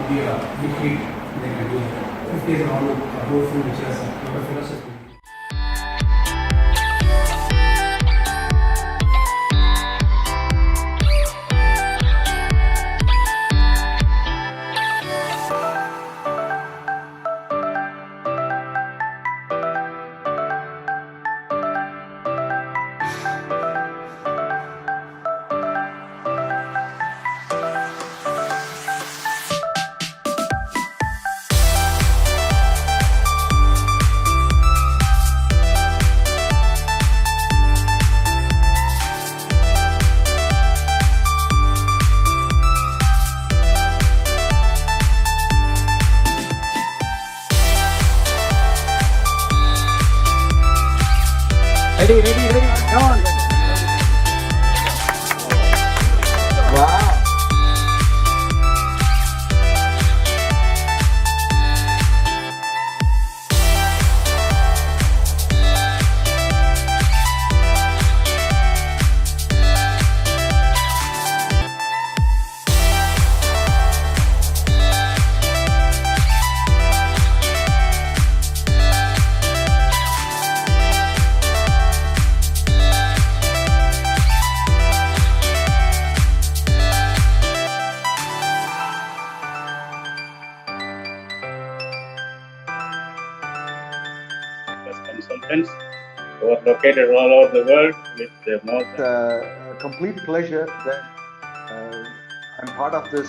would be a big feat they can do. 50 is all a powerful which has a lot of philosophy. Ready, come on. Wow. Consultants who are located all over the world with more than... It's a complete pleasure that I'm part of this.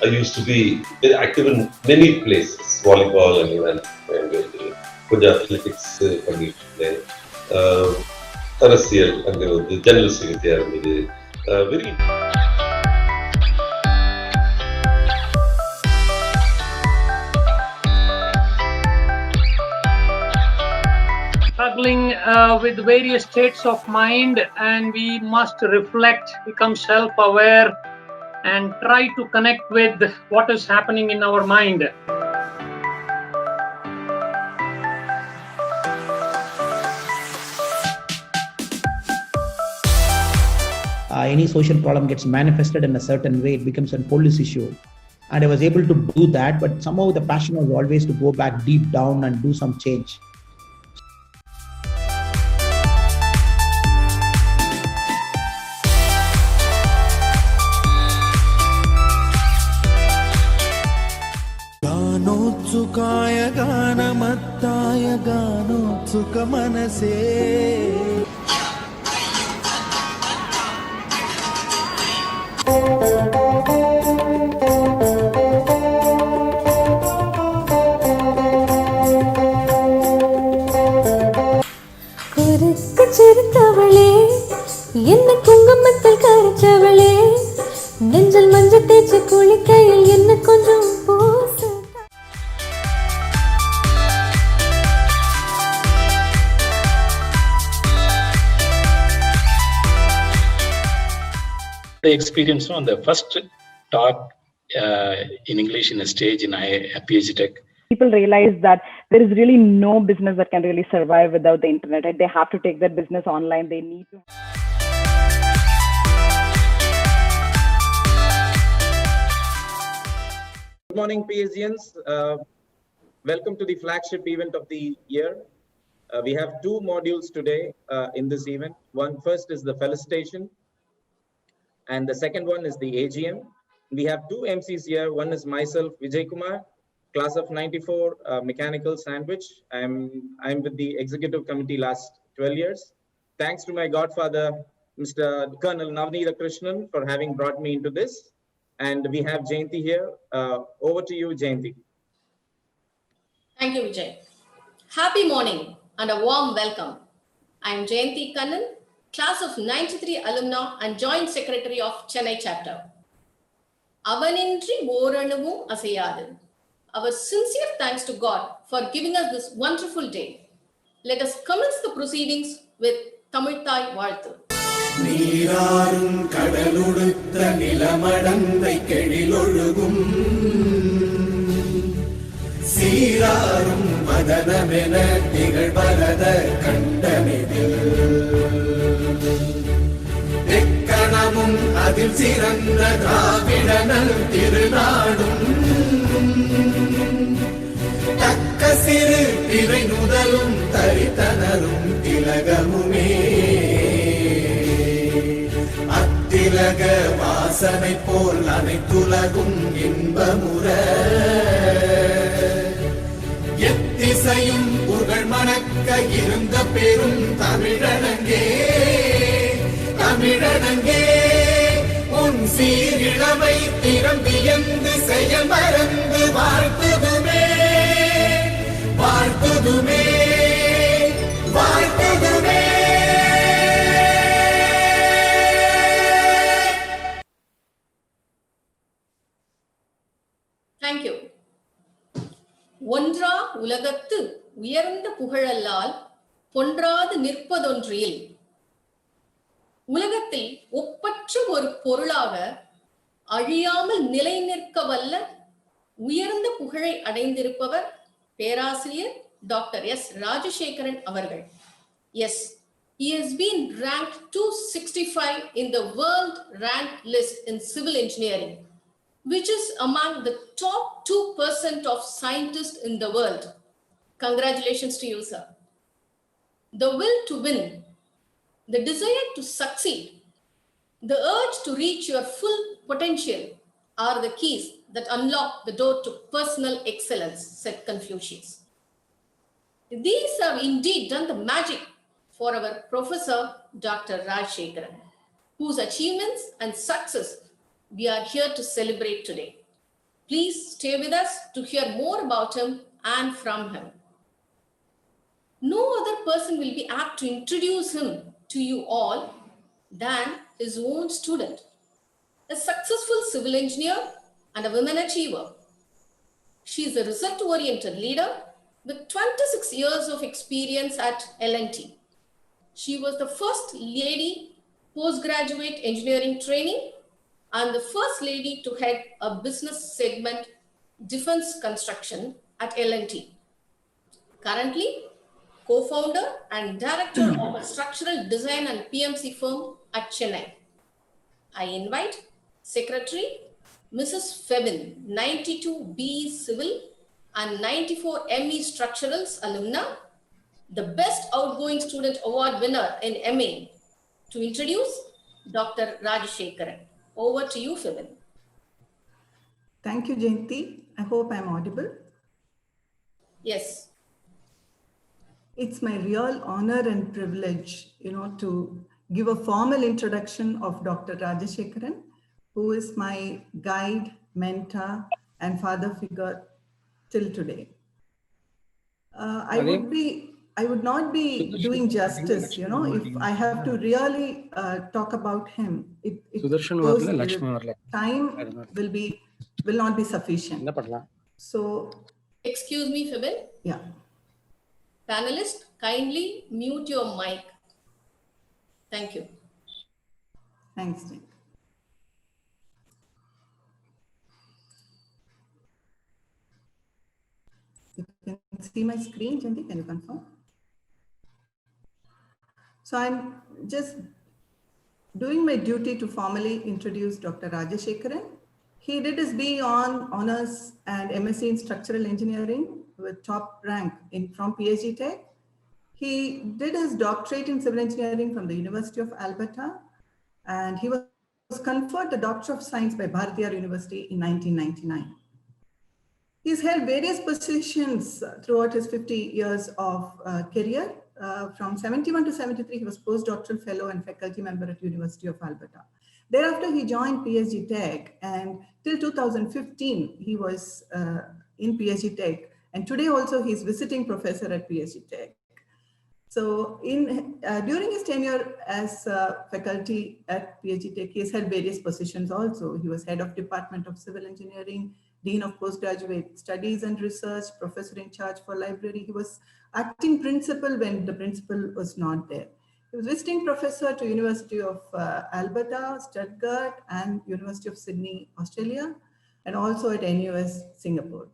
I used to be very active in many places, volleyball and even கொஞ்சம் athletics பண்ணிட்டு இருந்தேன். அரசியல் அங்கே வந்து general செக்ரட்டரியா இருந்தது. Very struggling with various states of mind, and we must reflect, become self-aware, and try to connect with what is happening in our mind. Any social problem gets manifested in a certain way, it becomes a police issue. And I was able to do that, but somehow the passion was always to go back deep down and do some change. गानोत्सुकाय गानमत्ताय गानोत्सुकमनसे சிரித்தவளே என்ன குங்குமத்தில் கரைச்சவளே நெஞ்சல் மஞ்சள் தேய்ச்சி குளிக்கையில் என்ன கொஞ்சம் பூச. The experience on the first talk in English in a stage in PhD Tech. People realize that there is really no business that can really survive without the internet. Right? They have to take their business online. They need to. Good morning, PhDians. Welcome to the flagship event of the year. We have two modules today in this event. First is the felicitation, and the second one is the AGM. We have two MCs here. One is myself, Vijay Kumar, class of 94, mechanical sandwich. I'm with the executive committee last 12 years. Thanks to my godfather, Mr. Colonel Navneetha Krishnan, for having brought me into this. And we have Jayanti here. Over to you, Jayanti. Thank you, Vijay. Happy morning and a warm welcome. I'm Jayanti Kannan, class of 93 alumna and joint secretary of Chennai chapter. Avanindri Oranavum Asayadu. Our sincere thanks to God for giving us this wonderful day. Let us commence the proceedings with Tamil Thai Vaalthu. நீராறும் கடலுடுத்த நிலமடந்தை கெழிலொழுகும் சீராறும் மதனமென திகழ்வரத கண்ட அதில் சிறந்த திராவிடனல் திருநாடும் தக்க சிறு திரை நுதலும் தரித்தனரும் திலகமுமே அத்திலக வாசனை போல் அனைத்துலகும் இன்பமுற எத்திசையும் புகழ் மணக்க இருந்த பெரும் தமிழனங்கே தமிழனங்கே உன் சீரிழமை திறம்பியந்து செயல் மறந்து வாழ்த்துதுமே வாழ்த்துதுமே வாழ்த்துதுமே. Thank you. ஒன்றா உலகத்து உயர்ந்த புகழல்லால் பொன்றாது நிற்பதொன்றில் உலகத்தில் ஒப்பற்ற ஒரு பொருளாக அழியாமல் நிலை நிற்க வல்ல உயர்ந்த புகழை அடைந்திருப்பவர் பேராசிரியர் டாக்டர் எஸ் ராஜசேகரன் அவர்கள். Yes, he has been ranked 265 in the world rank list in civil engineering, which is among the top 2% of scientists in the world. Congratulations to you, sir. The will to win, the desire to succeed, the urge to reach your full potential are the keys that unlock the door to personal excellence, said Confucius. These have indeed done the magic for our Professor Dr. Rajshekaran, whose achievements and success we are here to celebrate today. Please stay with us to hear more about him and from him. No other person will be apt to introduce him to you all than his own student, a successful civil engineer and a women achiever. She is a result-oriented leader with 26 years of experience at L&T. She was the first lady postgraduate engineering training and the first lady to head a business segment, defense construction at L&T. Currently, co-founder and director of a structural design and PMC firm at Chennai. I invite Secretary Mrs. Febin, 92 BE Civil and 94 ME Structurals alumna, the Best Outgoing Student Award winner in MA, to introduce Dr. Rajshekaran. Over to you, Febin. Thank you, Jayanti. I hope I'm audible. Yes. It's my real honor and privilege, to give a formal introduction of Dr. Rajshekaran, who is my guide, mentor, and father figure till today. I would not be doing justice, if I have to really talk about him. Time will not be sufficient. So, excuse me, Febin. Yeah. Panelists, kindly mute your mic. Thank you. Thanks, Nick. You can see my screen, Janti, can you confirm? So I'm just doing my duty to formally introduce Dr. Rajshekaran. He did his BE honors and MSc in structural engineering with top rank from PhD Tech. He did his doctorate in civil engineering from the University of Alberta, and he was conferred the Doctor of Science by Bharatiyar University in 1999. He's held various positions throughout his 50 years of career. From 71 to 73, he was postdoctoral fellow and faculty member at University of Alberta. Thereafter, he joined PhD Tech, and till 2015, he was in PhD Tech. And today also, he's visiting professor at PhD Tech. So during his tenure as faculty at PhD Tech, he has held various positions also. He was head of Department of Civil Engineering, Dean of Postgraduate Studies and Research, professor in charge for library. He was acting principal when the principal was not there. He was visiting professor to University of Alberta, Stuttgart, and University of Sydney, Australia, and also at NUS, Singapore.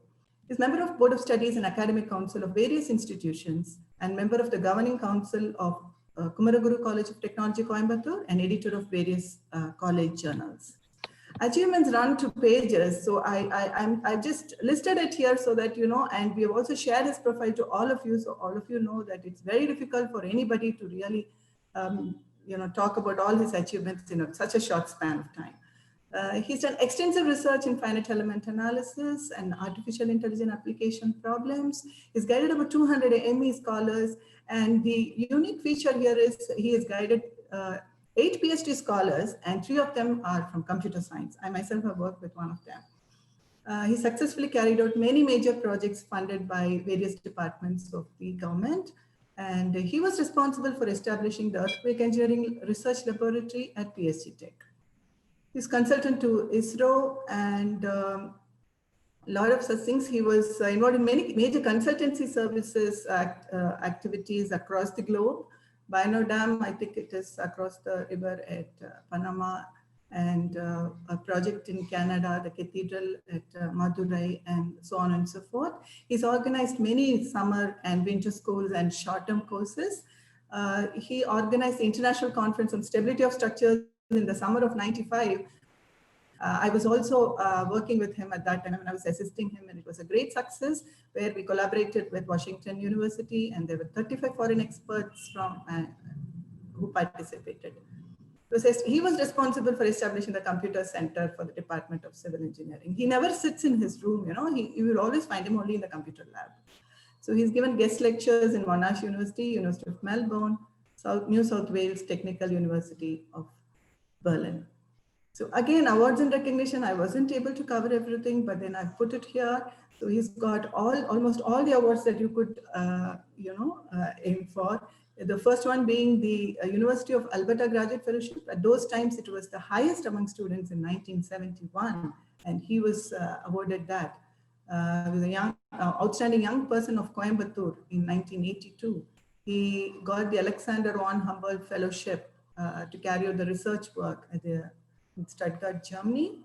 He's member of Board of Studies and Academic Council of various institutions and member of the Governing Council of Kumaraguru College of Technology, Coimbatore, and editor of various college journals. Achievements run to pages, so I just listed it here so that you know, and we have also shared his profile to all of you, so all of you know that it's very difficult for anybody to really you know, talk about all his achievements in such a short span of time. He's done extensive research in finite element analysis and artificial intelligence application problems. He's guided about 200 ME scholars, and the unique feature here is he has guided 8 PhD scholars, and 3 of them are from computer science. I myself have worked with one of them. He successfully carried out many major projects funded by various departments of the government, and he was responsible for establishing the Earthquake Engineering Research Laboratory at PSG Tech. He's consultant to ISRO and a lot of such things. He was involved in many major consultancy services activities across the globe. Binodam, I think it is across the river at Panama, and a project in Canada, the cathedral at Madurai, and so on and so forth. He's organized many summer and winter schools and short-term courses. He organized the International Conference on Stability of Structures in the summer of '95. I was also working with him at that time, and I was assisting him, and it was a great success where we collaborated with Washington University, and there were 35 foreign experts from who participated. He was responsible for establishing the Computer Center for the Department of Civil Engineering. He never sits in his room, you know, you will always find him only in the computer lab. So he's given guest lectures in Monash University, University of Melbourne, New South Wales Technical University of Berlin. So again, awards and recognition, I wasn't able to cover everything, but then I've put it here. So he's got almost all the awards that you could, you know, aim for. The first one being the University of Alberta Graduate Fellowship. At those times, it was the highest among students in 1971, and he was awarded that. He was a young, outstanding young person of Coimbatore in 1982. He got the Alexander von Humboldt Fellowship to carry out the research work at in Stuttgart, Germany.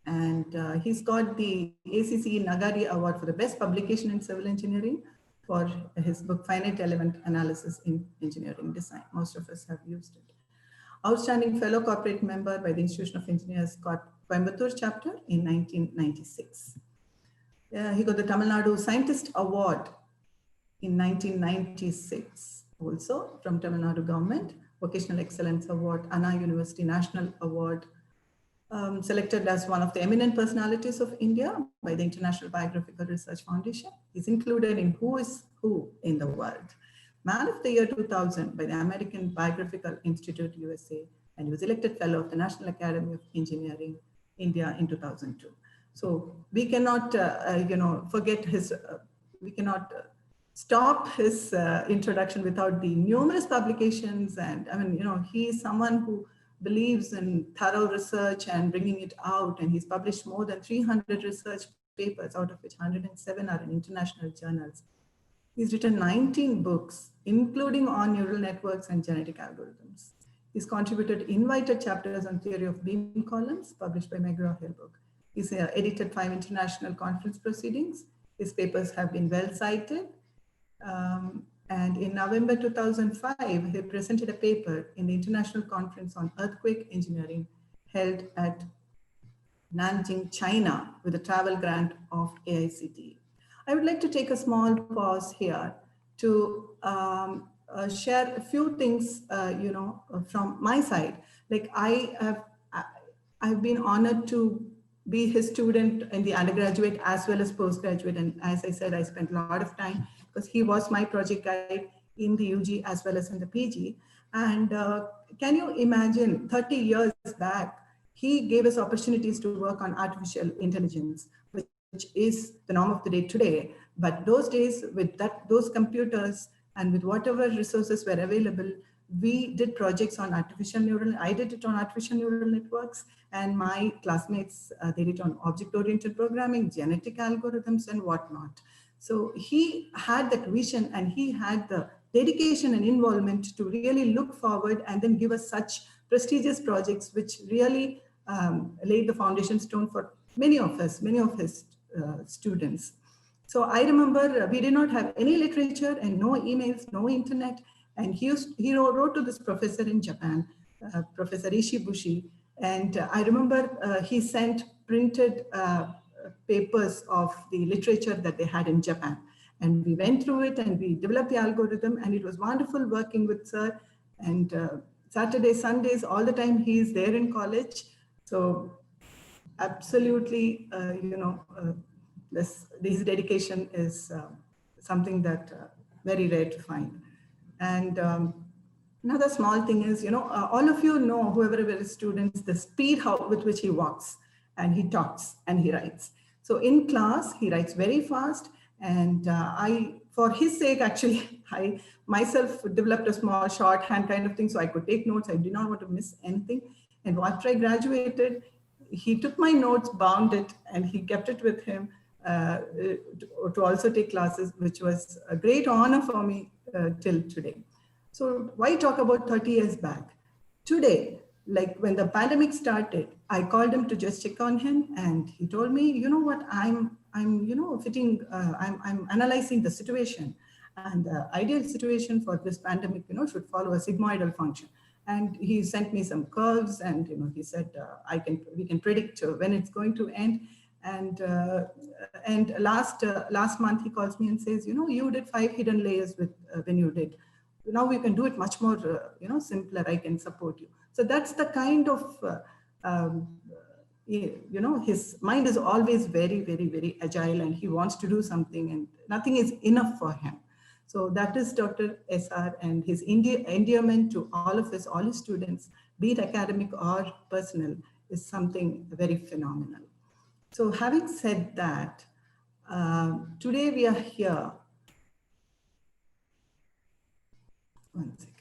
And he's got the ACCE Nagari Award for the best publication in civil engineering for his book, Finite Element Analysis in Engineering Design. Most of us have used it. Outstanding fellow corporate member by the Institution of Engineers, Coimbatore chapter in 1996. He got the Tamil Nadu Scientist Award in 1996, also from Tamil Nadu government. Vocational Excellence Award, Anna University National Award, selected as one of the eminent personalities of India by the International Biographical Research Foundation. He's included in Who is Who in the World. Man of the Year 2000 by the American Biographical Institute USA, and he was elected Fellow of the National Academy of Engineering, India in 2002. So we cannot, you know, forget his, we cannot stop his introduction without the numerous publications. And I mean, you know, he is someone who believes in thorough research and bringing it out. And he's published more than 300 research papers, out of which 107 are in international journals. He's written 19 books, including on neural networks and genetic algorithms. He's contributed invited chapters on theory of beam columns, published by McGraw-Hill book. He's edited 5 international conference proceedings. His papers have been well cited. And in November 2005, he presented a paper in the International Conference on Earthquake Engineering held at Nanjing, China, with a travel grant of AICTE. I would like to take a small pause here to share a few things, you know, from my side. Like I've been honored to be his student in the undergraduate as well as postgraduate. And as I said, I spent a lot of time because he was my project guide in the UG as well as in the PG. And can you imagine 30 years back, he gave us opportunities to work on artificial intelligence, which is the norm of the day today. But those days with those computers and with whatever resources were available, we did projects on I did it on artificial neural networks, and my classmates, they did on object-oriented programming, genetic algorithms and whatnot. So he had that vision and he had the dedication and involvement to really look forward and then give us such prestigious projects, which really laid the foundation stone for many of us, many of his students. So I remember we did not have any literature and no emails, no internet. And he wrote to this professor in Japan, Professor Ishibushi. And I remember he sent printed papers of the literature that they had in Japan. And we went through it and we developed the algorithm, and it was wonderful working with sir. And Saturdays, Sundays, all the time he is there in college. So absolutely, his dedication is something that very rare to find. And another small thing is, all of you know, whoever is students, the speed with which he walks and he talks and he writes. So in class, he writes very fast. And for his sake, actually, I myself developed a small shorthand kind of thing so I could take notes. I did not want to miss anything. And after I graduated, he took my notes, bound it, and he kept it with him to also take classes, which was a great honor for me till today. So why talk about 30 years back? Today, like when the pandemic started, I called him to just check on him, and he told me, you know what, I'm analyzing the situation, and the ideal situation for this pandemic, should follow a sigmoidal function. And he sent me some curves, and he said we can predict when it's going to end. And last month he calls me and says, you did 5 hidden layers with when you did. Now we can do it much more simpler. I can support you. So that's the kind of his mind is always very, very, very agile, and he wants to do something, and nothing is enough for him. So that is Dr. SR, and his endearment to all of us, all his students, be it academic or personal, is something very phenomenal. So having said that, today we are here. One second.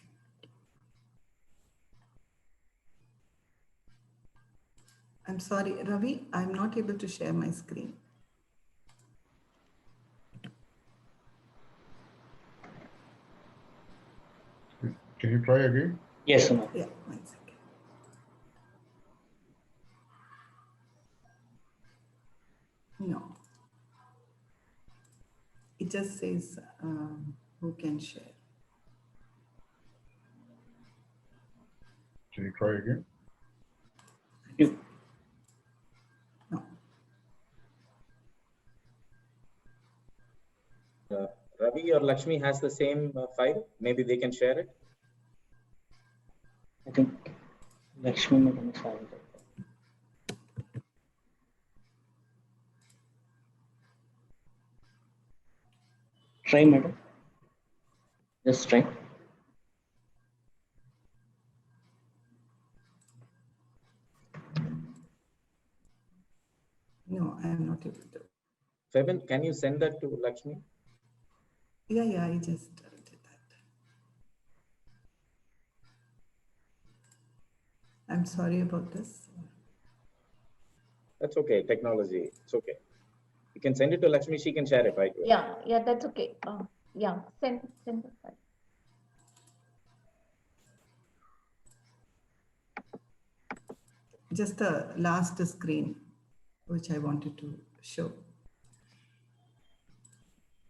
I'm sorry, Ravi, I'm not able to share my screen. Can you try again? Yes, sir. Yeah, 1 second. No. It just says who can share. Can you try again? No. Ravi or Lakshmi has the same file. Maybe they can share it. I think Lakshmi madam is having it. Try, madam. Just try. No, I am not able to. Febin, can you send that to Lakshmi? Yeah, I just did that. I'm sorry about this. That's okay, technology, it's okay. You can send it to Lakshmi, she can share it, right? Yeah, that's okay. Yeah, send the file. Just the last screen, which I wanted to show.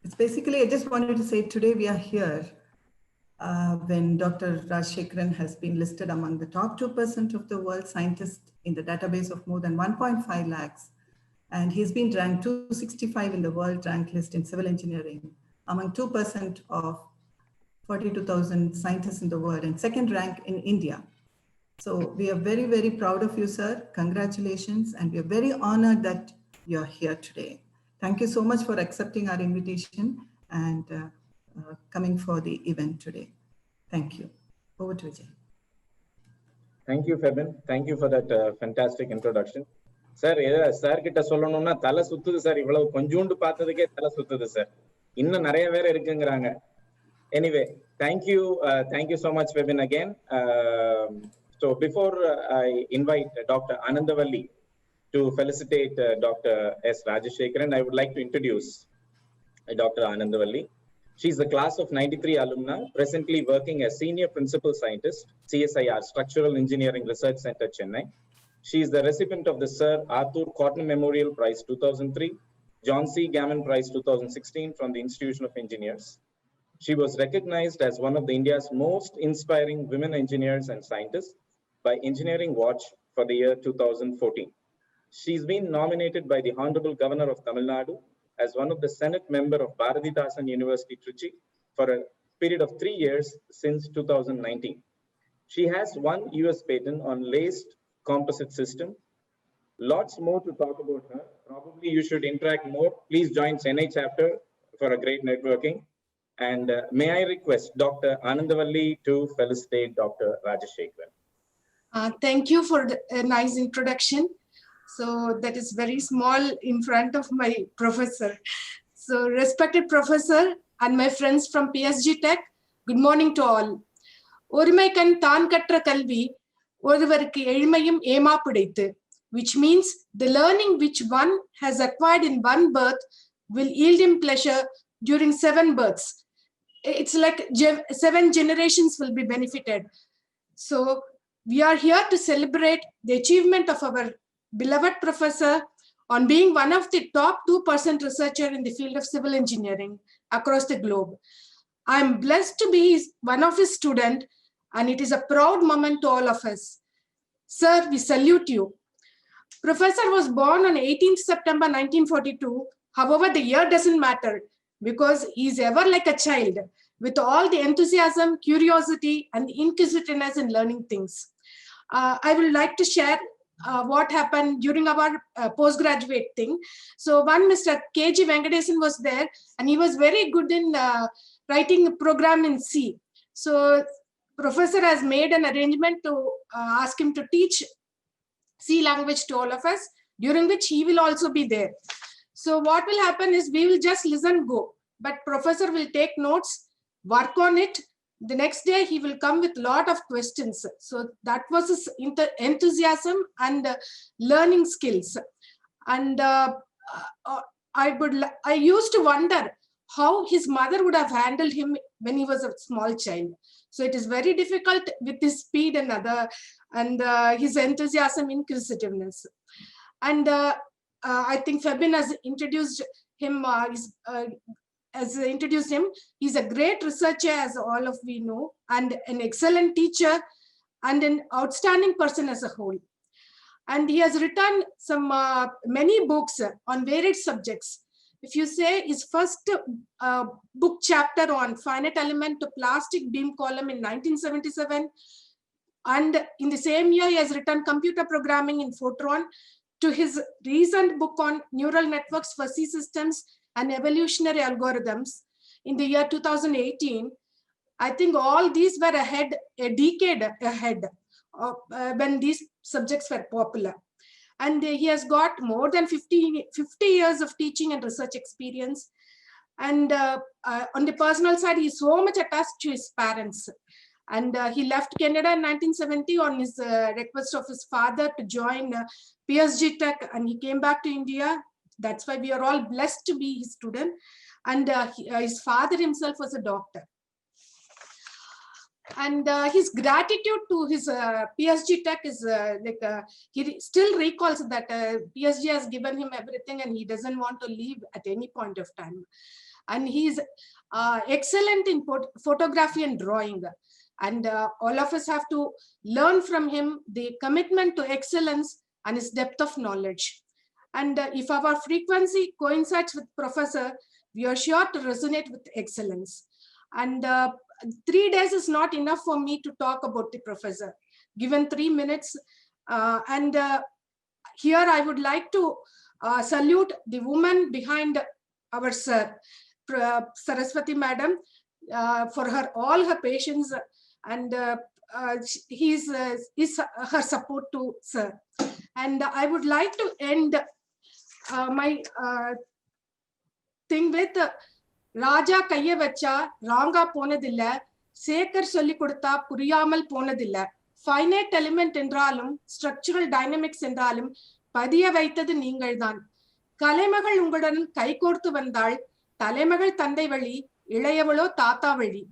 It's basically, I just wanted to say today we are here when Dr. Rajashekaran has been listed among the top 2% of the world scientists in the database of more than 1.5 lakhs. And he's been ranked 265 in the world rank list in civil engineering, among 2% of 42,000 scientists in the world, and second rank in India. So we are very, very proud of you, sir. Congratulations. And we are very honored that you're here today. Thank you so much for accepting our invitation and coming for the event today. Thank you. Over to Vijay. Thank you, Febin. Thank you for that fantastic introduction. Sir, கிட்ட சொல்லணும்னா தலை சுத்துது sir. இவ்வளவு கொஞ்சோண்டு பார்த்ததுக்கே தலை சுத்துது sir. இன்னும் நிறைய பேர் இருக்குங்கறாங்க. Anyway, thank you so much, Febin, again. So before I invite Dr. Anandavalli to felicitate Dr. S. Rajashekaran, I would like to introduce Dr. Anandavalli. She is the class of 93 alumna, presently working as Senior Principal Scientist, CSIR, Structural Engineering Research Center, Chennai. She is the recipient of the Sir Arthur Cotton Memorial Prize 2003, John C. Gammon Prize 2016 from the Institution of Engineers. She was recognized as one of the India's most inspiring women engineers and scientists by Engineering Watch for the year 2014. She's been nominated by the Honorable Governor of Tamil Nadu as one of the Senate member of Bharathidasan University, Trichy, for a period of 3 years since 2019. She has one US patent on laced composite system. Lots more to talk about her. Probably you should interact more. Please join Chennai chapter for a great networking. And may I request Dr. Anandavalli to felicitate Dr. Rajashekharan. Thank you for a nice introduction. So that is very small in front of my professor. So respected professor and my friends from PSG Tech, good morning to all. ஒருமைக்கண் தான் கற்ற கல்வி ஒருவருக்கு எளிமையும் ஏமாப்பிடைத்து, which means the learning which one has acquired in one birth will yield him pleasure during 7 births. It's like 7 generations will be benefited. So we are here to celebrate the achievement of our beloved professor on being one of the top 2% researcher in the field of civil engineering across the globe. I'm blessed to be one of his students, and it is a proud moment to all of us. Sir, we salute you. Professor was born on 18th September 1942. However, the year doesn't matter because he is ever like a child with all the enthusiasm, curiosity, and inquisitiveness in learning things. I would like to share what happened during our postgraduate thing. So one Mr. K.G. Venkatesan was there, and he was very good in writing a program in C. So professor has made an arrangement to ask him to teach C language to all of us, during which he will also be there. So what will happen is we will just listen, go, but professor will take notes, work on it. The next day he will come with a lot of questions. So that was his enthusiasm and learning skills. And I used to wonder how his mother would have handled him when he was a small child. So it is very difficult with his speed and his enthusiasm, inquisitiveness. And I think Fabin has introduced him. He's a great researcher, as all of we know, and an excellent teacher and an outstanding person as a whole. And he has written many books on varied subjects. If you say his first book chapter on finite element to plastic beam column in 1977, and in the same year he has written computer programming in Fortran, to his recent book on neural networks for C systems and evolutionary algorithms in the year 2018, I think all these were a decade ahead of, when these subjects were popular. And he has got more than 50 years of teaching and research experience. And on the personal side, he's so much attached to his parents. And he left Canada in 1970 on his request of his father to join PSG Tech, and he came back to India. That's why we are all blessed to be his student. And his father himself was a doctor. And his gratitude to his PSG Tech is he still recalls that PSG has given him everything and he doesn't want to leave at any point of time. And he's excellent in photography and drawing. And all of us have to learn from him the commitment to excellence and his depth of knowledge. And if our frequency coincides with professor, we are sure to resonate with excellence. And 3 days is not enough for me to talk about the professor, given 3 minutes. Here I would like to salute the woman behind our sir, Saraswati Madam, for all her patience and her support to sir. And I would like to end my thing with Raja கைய வச்சா ராங்கா போனதில்ல, சேகர் சொல்லி கொடுத்தா புரியாமல் போனதில்ல. Finite element என்றாலும் structural dynamics என்றாலும் பதிய வைத்தது நீங்கள்தான். கலைமகள் உங்களுடன் கைகோர்த்து வந்தாள், தலைமகள் தந்தை வழி, இளையவளோ தாத்தா வழி.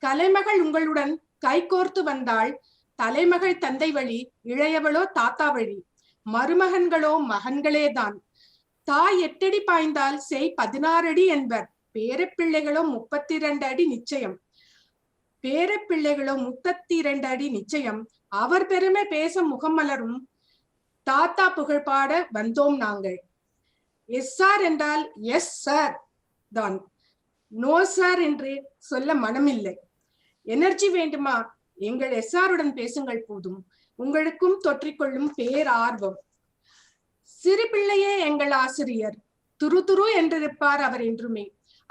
கலைமகள் உங்களுடன் கைகோர்த்து வந்தாள், தலைமகள் தந்தை வழி, இளையவளோ தாத்தா வழி. மருமகன்களோ மகன்களேதான். தாய் 8 அடி பாய்ந்தால் செய் 16 அடி என்பர். பேரப்பிள்ளைகளோ 32 அடி நிச்சயம். பேரப்பிள்ளைகளோ 32 அடி நிச்சயம். அவர் பெருமை பேச முகமலரும். தாத்தா புகழ் பாட வந்தோம் நாங்கள். எஸ் சார் என்றால் எஸ் சார் தான். நோ சார் என்று சொல்ல மனமில்லை. எனர்ஜி வேண்டுமா? எங்கள் எஸ்ஆருடன் பேசுங்கள் போதும். உங்களுக்கும் தொற்றிக்கொள்ளும் பேரார்வம். சிறு பிள்ளையே எங்கள் ஆசிரியர். துரு துரு என்றிருப்பார் அவர் என்றுமே.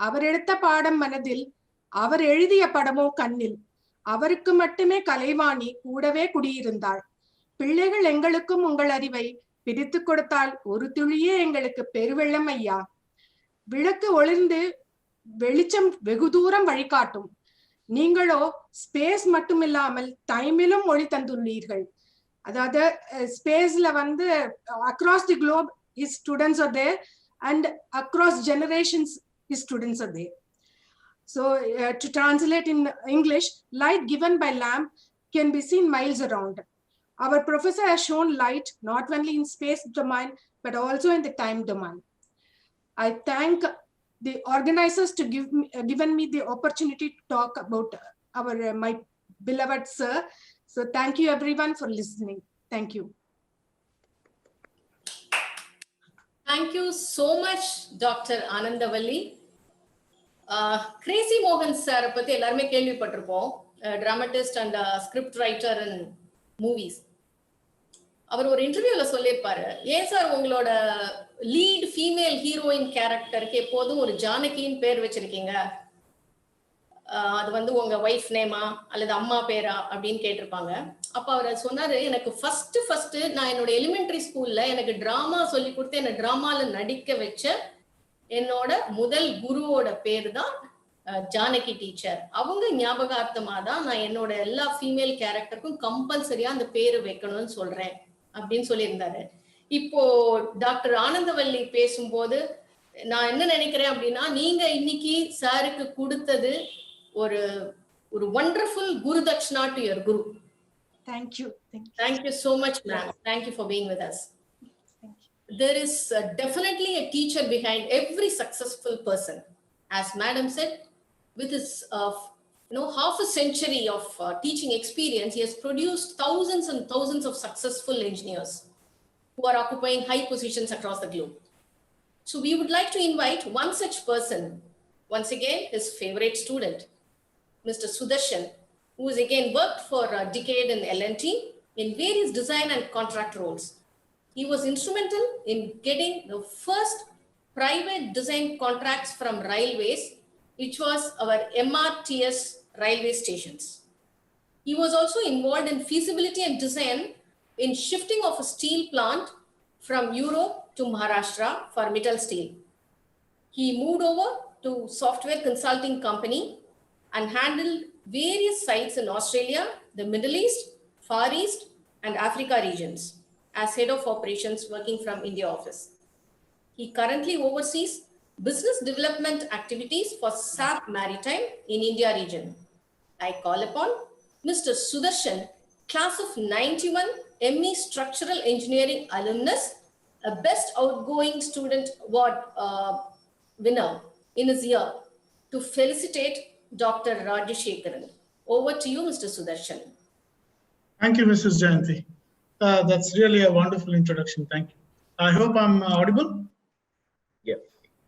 அவர் எடுத்த பாடம் மனதில், அவர் எழுதிய படமோ கண்ணில். அவருக்கு மட்டுமே கலைவாணி கூடவே குடியிருந்தாள். பிள்ளைகள் எங்களுக்கும் உங்கள் அறிவை பிரித்து கொடுத்தால் ஒரு துளியே எங்களுக்கு பெருவெள்ளம் ஐயா. விளக்கு ஒளிர்ந்து வெளிச்சம் வெகு தூரம் வழிகாட்டும். நீங்களோ ஸ்பேஸ் மட்டுமில்லாமல் டைமிலும் ஒளி தந்துள்ளீர்கள். அதாவது ஸ்பேஸ்ல வந்து across the globe is students are there and across generations his students are there. So to translate in English, light given by lamp can be seen miles around. Our professor has shown light not only in space domain but also in the time domain. I thank the organizers to given me the opportunity to talk about our my beloved sir. So thank you everyone for listening. Thank you. Thank you so much, Dr. Anandavalli. Crazy Mohan sir பத்தி எல்லாருமே கேள்விப்பட்டிருப்போம். Dramatist and script writer in movies. அவர் ஒரு இன்டர்வியூல சொல்லியிருப்பாரு, ஏன் sir உங்களோட lead female heroine கேரக்டருக்கு எப்போதும் ஒரு ஜானகின்னு பேர் வச்சிருக்கீங்க, அது வந்து உங்க ஒய்ஃப் நேமா அல்லது அம்மா பேரா அப்படின்னு கேட்டிருப்பாங்க. அப்ப அவர் சொன்னாரு, எனக்கு ஃபர்ஸ்ட் நான் என்னோட எலிமெண்டரி ஸ்கூல்ல எனக்கு டிராமா சொல்லி கொடுத்து என்ன டிராமால நடிக்க வச்ச என்னோட முதல் குருவோட பேர் தான் ஜானகி டீச்சர். அவங்க ஞாபகார்த்தமா தான் நான் என்னோட எல்லா ஃபீமேல் கேரக்டருக்கும் கம்பல்சரியா அந்த பேரு வைக்கணும்னு சொல்றேன் அப்படின்னு சொல்லியிருந்தாரு. இப்போ டாக்டர் ஆனந்தவல்லி பேசும்போது நான் என்ன நினைக்கிறேன் அப்படின்னா, நீங்க இன்னைக்கு சாருக்கு கொடுத்தது ஒரு wonderful guru dakshina to your guru. Thank you. Thank you so much, ma'am. Thank you for being with us. There is definitely a teacher behind every successful person. As madam said, with his half a century of teaching experience, he has produced thousands and thousands of successful engineers who are occupying high positions across the globe. So we would like to invite one such person, once again his favorite student, Mr. Sudarshan, who has again worked for a decade in L&T in various design and contract roles. He was instrumental in getting the first private design contracts from railways, which was our MRTS railway stations. He was also involved in feasibility and design in shifting of a steel plant from Europe to Maharashtra for Mittal Steel. He moved over to software consulting company and handled various sites in Australia, the Middle East, Far East, and Africa regions as head of operations working from India office. He currently oversees business development activities for SAP Maritime in India region. I call upon Mr. Sudarshan, class of 91, ME Structural Engineering alumnus, a best outgoing student award winner in his year, to felicitate Dr. Rajashekaran. Over to you, Mr. Sudarshan. Thank you, Mrs. Jayanti. That's really a wonderful introduction. Thank you. I hope I'm audible. Yes.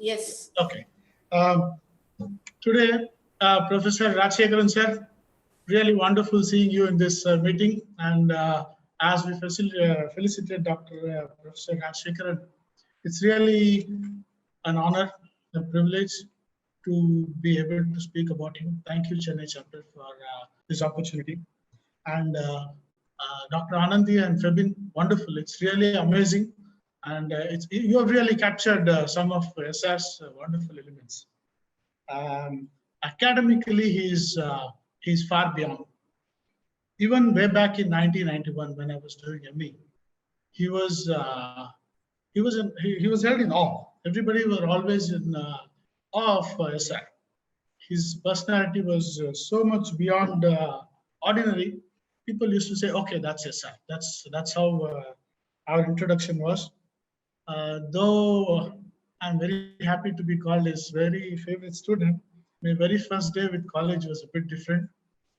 Yes. Okay. Today, Professor Rajashekaran sir, really wonderful seeing you in this meeting. And as we felicitate Dr. Professor Rajashekaran, it's really an honor, a privilege to be able to speak about him. Thank you, Chennai chapter, for this opportunity. And Dr. Anandi and Febin, wonderful. It's really amazing. And you have really captured some of SR's wonderful elements. Academically, he's far beyond. Even way back in 1991, when I was doing ME, he was held in awe. Everybody were always in awe of SR. His personality was so much beyond ordinary. People used to say, okay, that's SR. That's how our introduction was. Though I'm very happy to be called his very favorite student. My very first day with college was a bit different.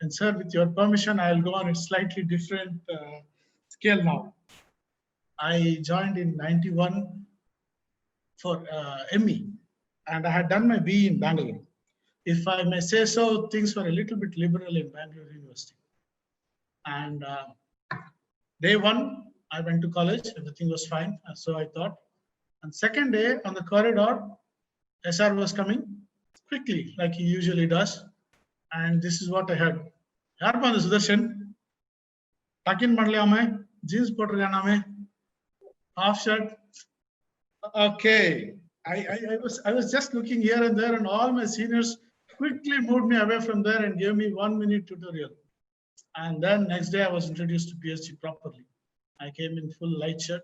And sir, with your permission, I'll go on a slightly different scale now. I joined in 91 for ME, and I had done my BE in Bangalore. If I may say so, things were a little bit liberal in Bangalore University. And day one, I went to college, everything was fine, so I thought. And second day on the corridor, SR was coming quickly, like he usually does. And this is what I heard. Yarpan Sudarshan, Takin Madliame, jeans potryaname, half shirt. Okay. I was just looking here and there, and all my seniors quickly moved me away from there and gave me 1 minute tutorial. And then next day I was introduced to PSG properly. I came in full light shirt,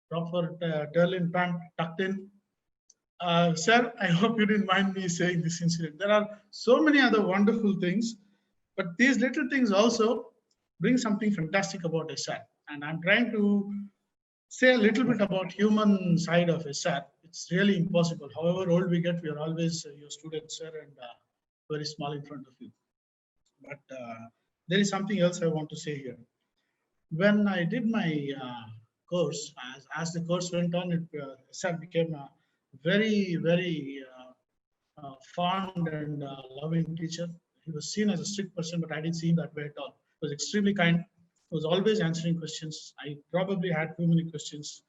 proper turlin pant tucked in. Sir, I hope you didn't mind me saying this incident. There are so many other wonderful things, but these little things also bring something fantastic about SR. And I'm trying to say a little bit about human side of SR. It's really impossible. However old we get, we are always your students, sir, and very small in front of you. But there is something else I want to say here. When I did my course, as the course went on, SR became a very, very fond and loving teacher. He was seen as a strict person, but I didn't see him that way at all. He was extremely kind. He was always answering questions. I probably had too many questions.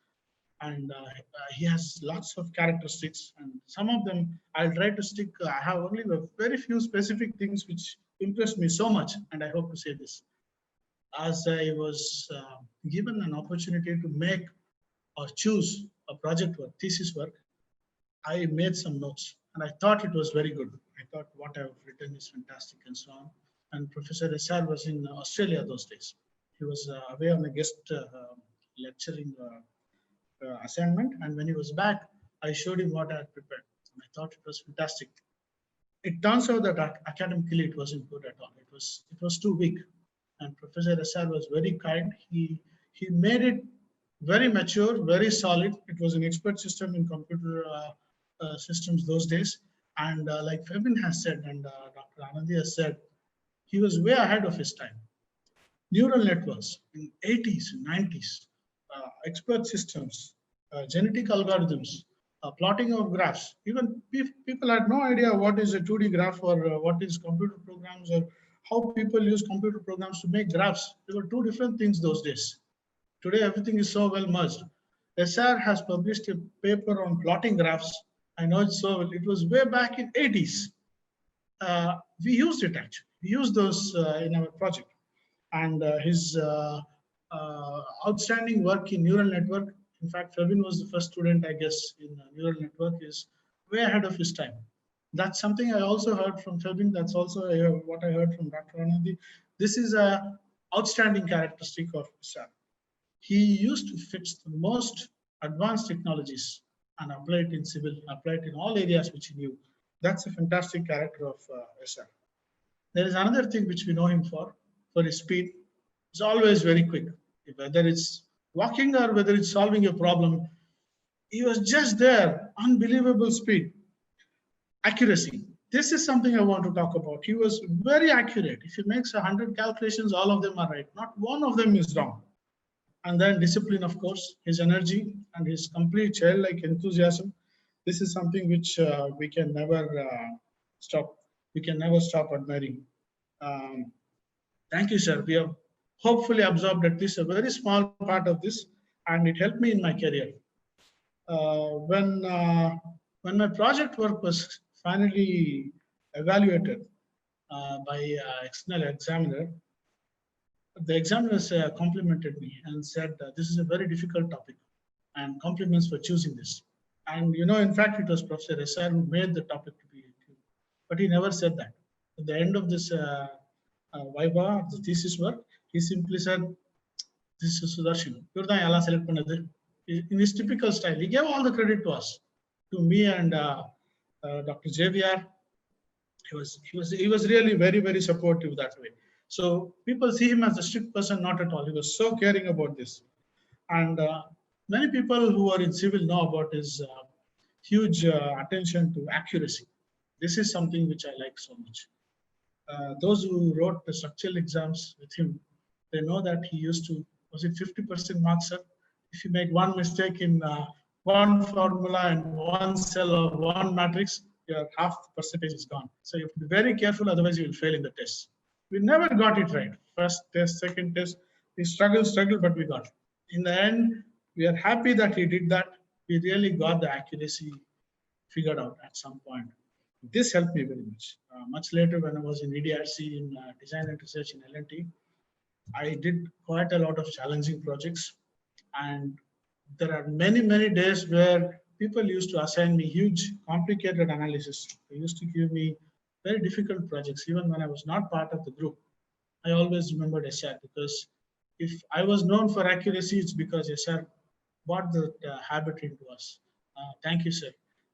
And he has lots of characteristics, and some of them I'll try to stick. I have only a very few specific things which impressed me so much, and I hope to say this. As I was given an opportunity to make or choose a project work, thesis work, I made some notes, and I thought it was very good. I thought what I've written is fantastic and so on. And Professor SR was in Australia those days. He was away on a guest lecturing assignment, and when he was back, I showed him what I had prepared. And I thought it was fantastic. It turns out that academically it wasn't good at all. It was too weak. And Professor SR was very kind. He made it very mature, very solid. It was an expert system in computer systems those days. And like Febin has said, and Dr. Anandi has said, he was way ahead of his time. Neural networks in 80s and 90s, expert systems, genetic algorithms, plotting of graphs. Even people had no idea what is a 2D graph or what is computer programs or how people use computer programs to make graphs. There were two different things those days. Today, everything is so well merged. SR has published a paper on plotting graphs. I know it so well. It was way back in 80s. We used it actually. We used those in our project. And his outstanding work in neural network, in fact, Febin was the first student, I guess, in neural network, is way ahead of his time. That's something I also heard from Febin. That's also what I heard from Dr. Anandi. This is an outstanding characteristic of SR. He used to fix the most advanced technologies and apply it in civil, apply it in all areas which he knew. That's a fantastic character of SR. There is another thing which we know him for his speed. It's always very quick. Whether it's walking or whether it's solving a problem, he was just there, unbelievable speed. Accuracy. This is something I want to talk about. He was very accurate. If he makes 100 calculations, all of them are right. Not one of them is wrong. And then discipline, of course, his energy and his complete childlike enthusiasm. This is something which we can never stop. We can never stop admiring. Thank you, sir. We have hopefully absorbed at least a very small part of this, and it helped me in my career. When my project work was finally evaluated by external examiner, the examiners complimented me and said, this is a very difficult topic, and compliments for choosing this. And in fact, it was Professor SR who made the topic to be, but he never said that. At the end of this Viva, the thesis work, he simply said, this is Sudarshan. In his typical style, he gave all the credit to us, to me and Dr. JVR. He was really very, very supportive that way. So people see him as a strict person, not at all. He was so caring about this. And many people who are in civil know about his huge attention to accuracy. This is something which I like so much. Those who wrote the structural exams with him, they know that he used to, was it 50% marks, sir? If you make one mistake in one formula and one cell or one matrix, your half the percentage is gone. So you have to be very careful, otherwise you will fail in the test. We never got it right. First test, second test, we struggled, but we got it. In the end, we are happy that he did that. We really got the accuracy figured out at some point. This helped me very much. Much later, when I was in EDRC in design and research in L&T, I did quite a lot of challenging projects. And there are many, many days where people used to assign me huge, complicated analysis. They used to give me very difficult projects, even when I was not part of the group. I always remembered SR, because if I was known for accuracy, it's because SR brought the habit into us. Thank you, sir.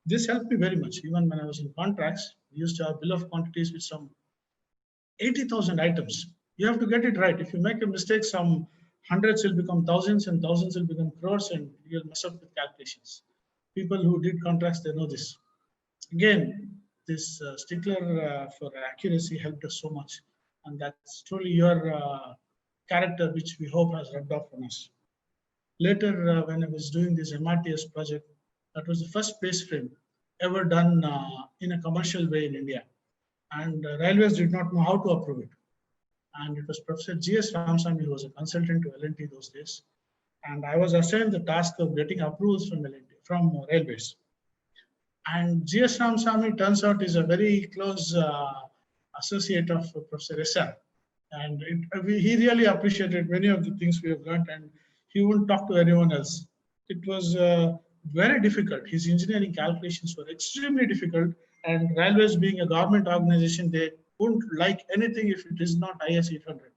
This helped me very much. Even when I was in contracts, we used to have bill of quantities with some 80,000 items. You have to get it right. If you make a mistake, some hundreds will become thousands and thousands will become crores, and you'll mess up with calculations. People who did contracts, they know this. Again, this stickler for accuracy helped us so much. And that's truly your character, which we hope has rubbed off on us. Later, when I was doing this MRTS project, that was the first space frame ever done in a commercial way in India. And railways did not know how to approve it. And it was Professor G.S. Ramsamy who was a consultant to L&T those days. And I was assigned the task of getting approvals from L&T, from railways. And G.S. Ramsamy turns out is a very close associate of Professor SR. And he really appreciated many of the things we have learned, and he wouldn't talk to anyone else. It was very difficult. His engineering calculations were extremely difficult, and railways being a government organization, they wouldn't like anything if it is not IS 800. It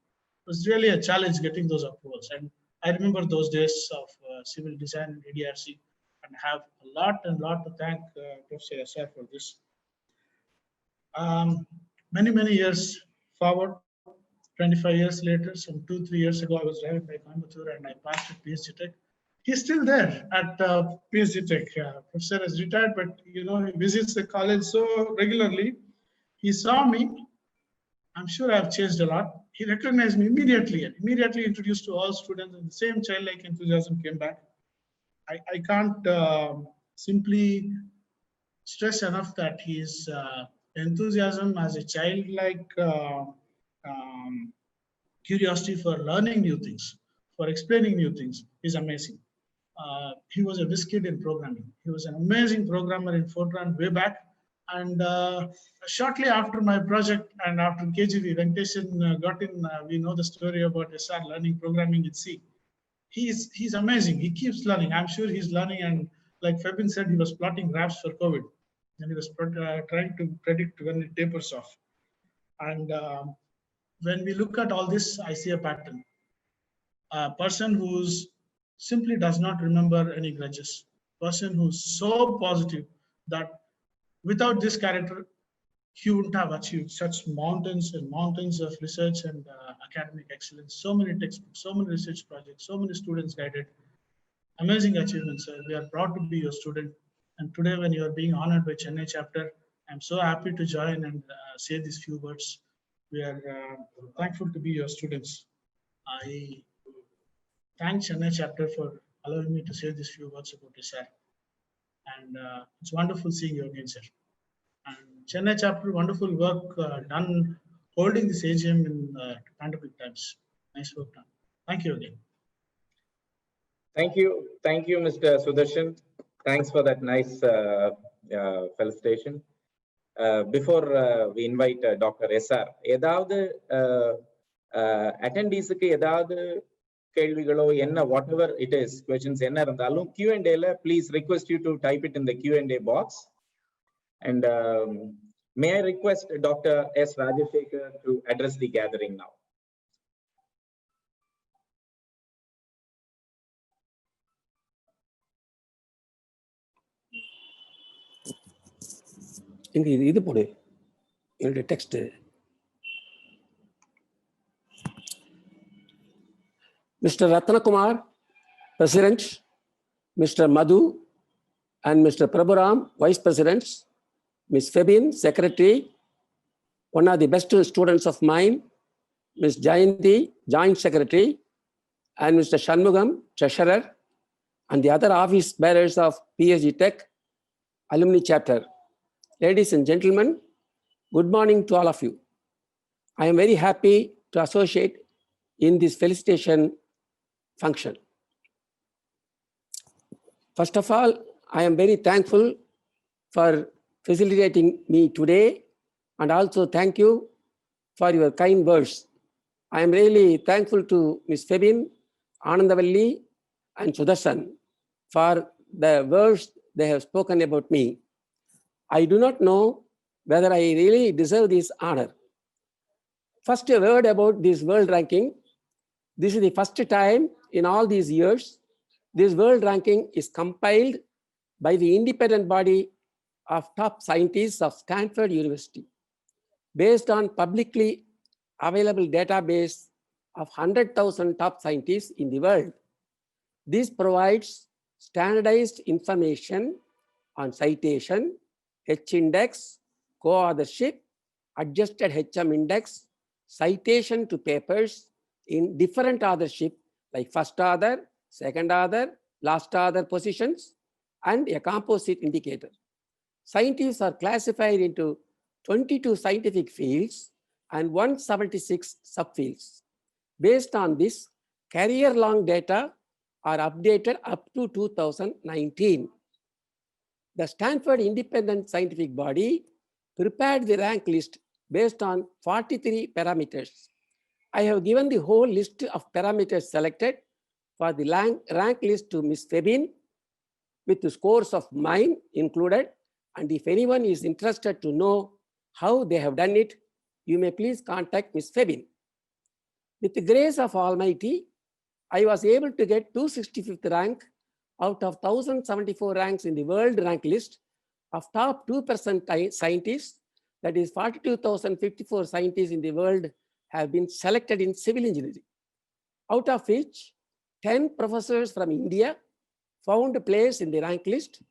was really a challenge getting those approvals. And I remember those days of civil design and EDRC, and have a lot to thank Professor SR for this. Many years forward, 25 years later, some 2-3 years ago, I was driving by Coimbatore and I passed at PSG Tech. He's still there at PSG Tech. Professor has retired, but you know, he visits the college so regularly. He saw me. I'm sure I've changed a lot. He recognized me immediately and immediately introduced to all students, and the same childlike enthusiasm came back. I can't simply stress enough that his enthusiasm as a childlike curiosity for learning new things, for explaining new things is amazing. He was a whiz kid in programming. He was an amazing programmer in Fortran way back. And shortly after my project and after KGV, Venkatesan got in, we know the story about SR learning programming in C. He's amazing. He keeps learning. I'm sure he's learning. And like Febin said, he was plotting graphs for COVID. And he was trying to predict when it tapers off. And when we look at all this, I see a pattern. A person who's simply does not remember any grudges. Person who's so positive that without this character, he wouldn't have achieved such mountains and mountains of research and academic excellence. So many textbooks, so many research projects, so many students guided. Amazing achievements, sir. We are proud to be your student. And today, when you are being honored by Chennai chapter, I'm so happy to join and say these few words. We are thankful to be your students. I thank Chennai chapter for allowing me to say these few words about SR. And it's wonderful seeing you again, sir. And Chennai chapter, wonderful work done holding this AGM in pandemic times. Nice work done. Thank you again. Thank you, Mr. Sudarshan. Thanks for that nice felicitation. Before we invite Dr. SR, ஏதாவது attendees-க்கு ஏதாவது கேள்விகளோ என்ன whatever it is questions என்ன இருந்தாலும் Q&A please request you to type it in the Q&A box. And may I request Dr. S. Rajashekar to address the gathering now. இங்க இது போடு என்னுடைய text. Mr. Ratnakumar, President, Mr. Madhu, and Mr. Prabhuram, Vice Presidents, Ms. Febin, Secretary, one of the best students of mine, Ms. Jayanti, Joint Secretary, and Mr. Shanmugam, Treasurer, and the other office bearers of PSG Tech Alumni Chapter. Ladies and gentlemen, good morning to all of you. I am very happy to associate in this felicitation function. First of all, I am very thankful for facilitating me today, and also thank you for your kind words. I am really thankful to Ms. Febin, Anandavalli, and Sudarshan for the words they have spoken about me. I do not know whether I really deserve this honor. First, a word about this world ranking. This is the first time in all these years this world ranking is compiled by the independent body of top scientists of Stanford University based on publicly available database of 100,000 top scientists in the world. This provides standardized information on citation, H-index, co-authorship, adjusted HM index, citation to papers in different authorship like first author, second author, last author positions, and a composite indicator. Scientists are classified into 22 scientific fields and 176 subfields. Based on this, career-long data are updated up to 2019. The Stanford Independent Scientific Body prepared the rank list based on 43 parameters. I have given the whole list of parameters selected for the rank list to Ms. Febin with the scores of mine included. And if anyone is interested to know how they have done it, you may please contact Ms. Febin. With the grace of Almighty, I was able to get 265th rank out of 1,074 ranks in the world rank list of top 2% scientists. That is 42,054 scientists in the world have been selected in civil engineering, out of which 10 professors from India found a place in the rank list,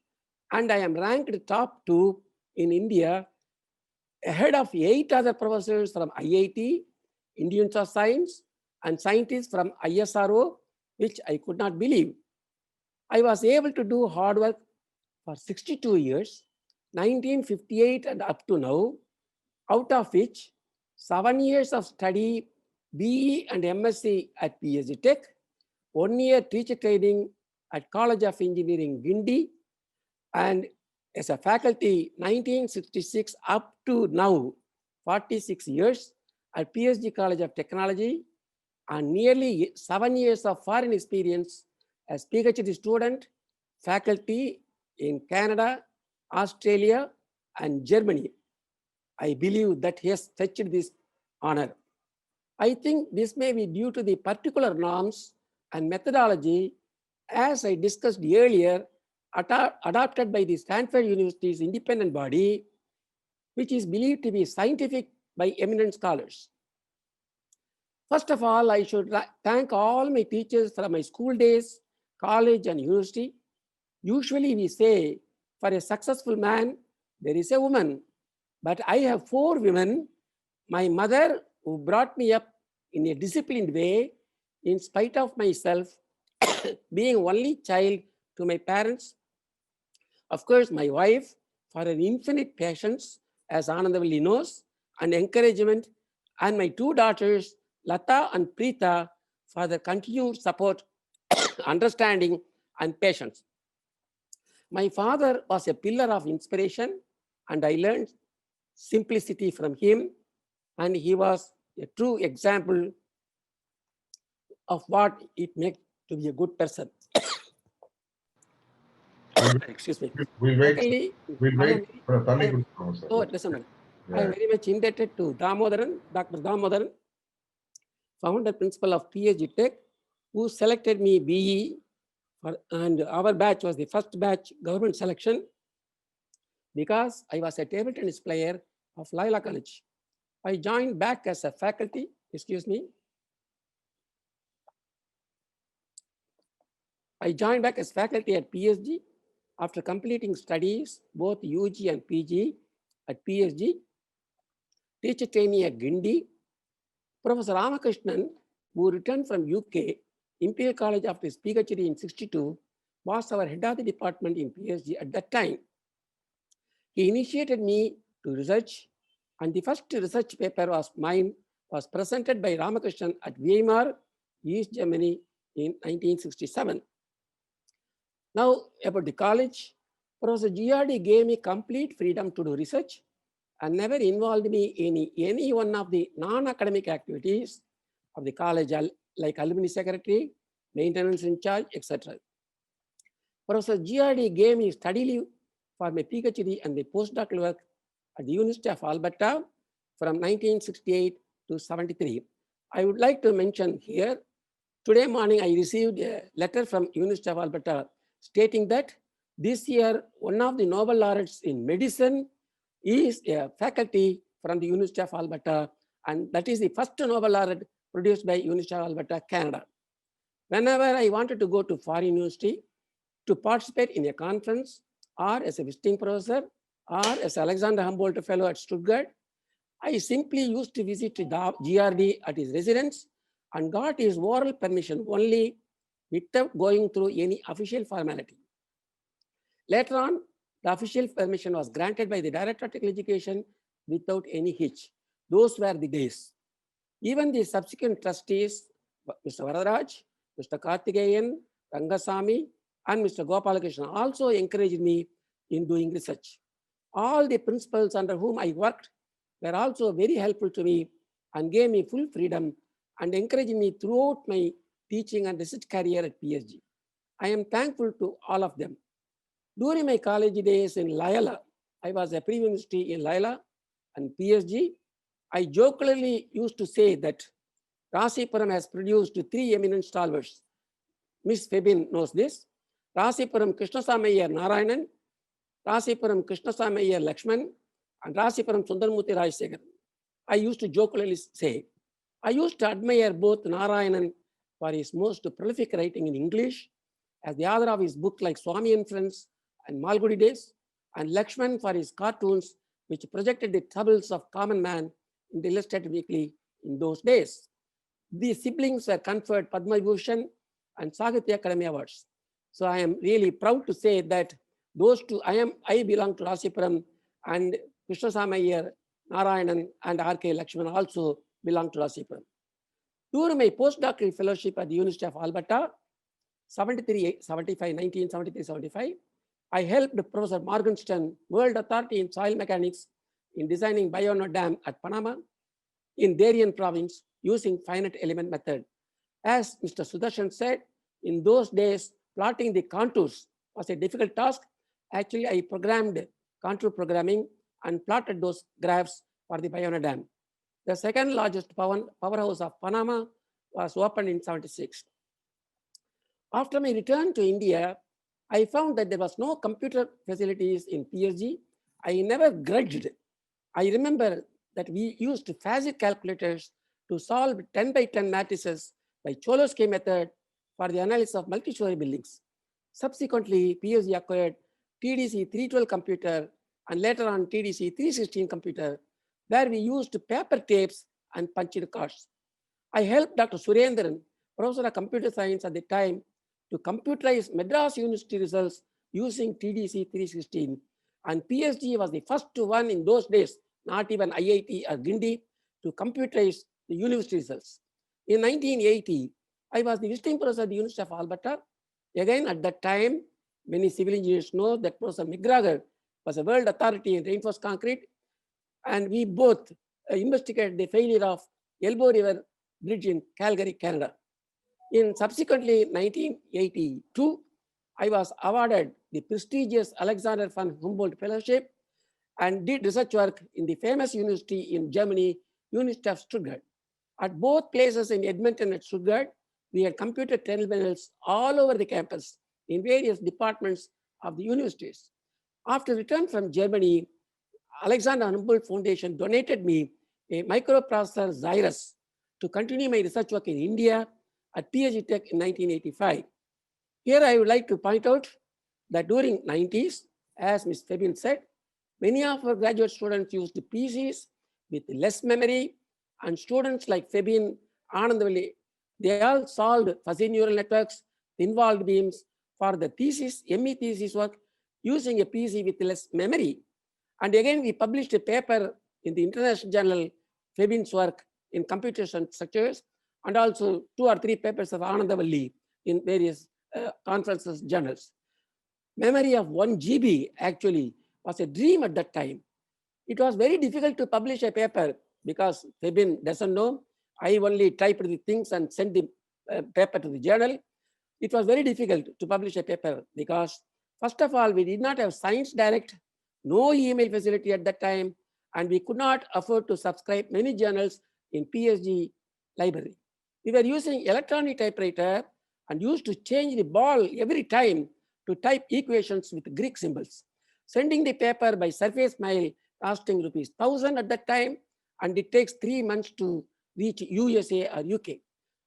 and I am ranked top 2 in India, ahead of 8 other professors from IIT, Indian Institute of Science, and scientists from ISRO, which I could not believe. I was able to do hard work for 62 years, 1958 and up to now, out of which 7 years of study, BE and MSc at PSG Tech, 1 year teacher training at College of Engineering, Guindy, and as a faculty 1966 up to now, 46 years at PSG College of Technology, and nearly 7 years of foreign experience as PhD student, faculty in Canada, Australia, and Germany. I believe that he has fetched this honor. I think this may be due to the particular norms and methodology, as I discussed earlier, adopted by the Stanford University's independent body, which is believed to be scientific by eminent scholars. First of all, I should thank all my teachers from my school days, college, and university. Usually we say, for a successful man, there is a woman. But I have 4 women. My mother, who brought me up in a disciplined way, in spite of myself, being only child to my parents. Of course, my wife, for her infinite patience, as Anandavalli knows, and encouragement, and my 2 daughters, Lata and Preeta, for their continued support, understanding, and patience. My father was a pillar of inspiration, and I learned simplicity from him, and he was a true example of what it makes to be a good person. Excuse me. We'll wait for a family. Oh, it doesn't matter. I am very much indebted to Damodaran, Dr. Damodaran, founder principal of PSG Tech, who selected me BE, and our batch was the first batch government selection because I was a table tennis player of Loyola College. I joined back as a faculty, I joined back as faculty at PSG After completing studies, both UG and PG at PSG, teacher trainee at Gindi, Professor Ramakrishnan, who returned from UK, Imperial College after his PhD in 62, was our head of the department in PSG at that time. He initiated me to research, and the first research paper was mine, was presented by Ramakrishnan at Weimar, East Germany in 1967. Now about the college, Professor GRD gave me complete freedom to do research and never involved me in any one of the non-academic activities of the college, like alumni secretary, maintenance in charge, etc. Professor GRD gave me study leave for my PhD and the postdoctoral work at the University of Alberta from 1968 to 73. I would like to mention here, today morning I received a letter from University of Alberta stating that this year one of the Nobel laureates in medicine is a faculty from the University of Alberta, and that is the first Nobel laureate produced by University of Alberta, Canada. Whenever I wanted to go to foreign university to participate in a conference or as a visiting professor or as Alexander Humboldt Fellow at Stuttgart, I simply used to visit the GRD at his residence and got his oral permission only without going through any official formality. Later on, the official permission was granted by the Director of Technical Education without any hitch. Those were the days. Even the subsequent trustees, Mr. Varadaraj, Mr. Karthikeyan, Rangasamy, and Mr. Gopalakrishnan also encouraged me in doing research. All the principals under whom I worked were also very helpful to me and gave me full freedom and encouraged me throughout my teaching and research career at PSG. I am thankful to all of them. During my college days in Loyola, I was a pre-university in Loyola and PSG. I jokingly used to say that Rasipuram has produced three eminent stalwarts. Miss Febin knows this. Rasipuram Krishnasamy Narayanan, Rasipuram Krishnasamy Lakshman, and Rasipuram Sundarmurthy Rajasekaran. I used to jokingly say, I used to admire both Narayanan for his most prolific writing in English, as the author of his book like Swami and Friends and Malgudi Days, and Lakshman for his cartoons, which projected the troubles of common man in the Illustrated Weekly in those days. These siblings were conferred Padma Bhushan and Sahitya Academy Awards. So I am really proud to say that those two, I belong to Rasipuram, and Krishnasamy Narayanan and R.K. Lakshman also belong to Rasipuram. During my postdoctoral fellowship at the University of Alberta, 1973-75, I helped Professor Morgenstern, world authority in soil mechanics, in designing Bayona Dam at Panama in Darien province using finite element method. As Mr. Sudarshan said, in those days, plotting the contours was a difficult task. Actually, I programmed contour programming and plotted those graphs for the Bayona Dam. The second largest powerhouse of Panama was opened in 76. After my return to India, I found that there was no computer facilities in PSG. I never grudged. I remember that we used FASIC calculators to solve 10 by 10 matrices by Cholesky method for the analysis of multi-story buildings. Subsequently, PSG acquired TDC 312 computer and later on TDC 316 computer, where we used paper tapes and punched cards. I helped Dr. Surendran, professor of computer science at the time, to computerize Madras University results using TDC 316. And PSG was the first one in those days, not even IIT or Gindi, to computerize the university results. In 1980, I was the visiting professor at the University of Alberta. Again, at that time, many civil engineers know that Professor McGregor was a world authority in reinforced concrete, and we both investigated the failure of Elbow River Bridge in Calgary, Canada. In subsequently 1982, I was awarded the prestigious Alexander von Humboldt Fellowship and did research work in the famous university in Germany, University of Stuttgart. At both places in Edmonton and Stuttgart, we had computer terminals all over the campus in various departments of the universities. After return from Germany, Alexander Humboldt Foundation donated me a microprocessor Xyrus to continue my research work in India at PSG Tech in 1985. Here I would like to point out that during 90s, as Ms. Fabian said, many of our graduate students used PCs with less memory, and students like Fabian, Anandavalli, they all solved fuzzy neural networks, involved beams for the thesis, ME thesis work using a PC with less memory. And again, we published a paper in the international journal, Fabian's work in computation structures, and also 2 or 3 papers of Anandavalli in various conferences, journals. Memory of 1 GB actually was a dream at that time. It was very difficult to publish a paper because Fabian doesn't know. I only typed the things and sent the paper to the journal. It was very difficult to publish a paper because, first of all, we did not have Science Direct, no email facility at that time, and we could not afford to subscribe many journals in PSG library. We were using electronic typewriter and used to change the ball every time to type equations with Greek symbols. Sending the paper by surface mail costing ₹1,000 at that time, and it takes 3 months to reach USA or UK.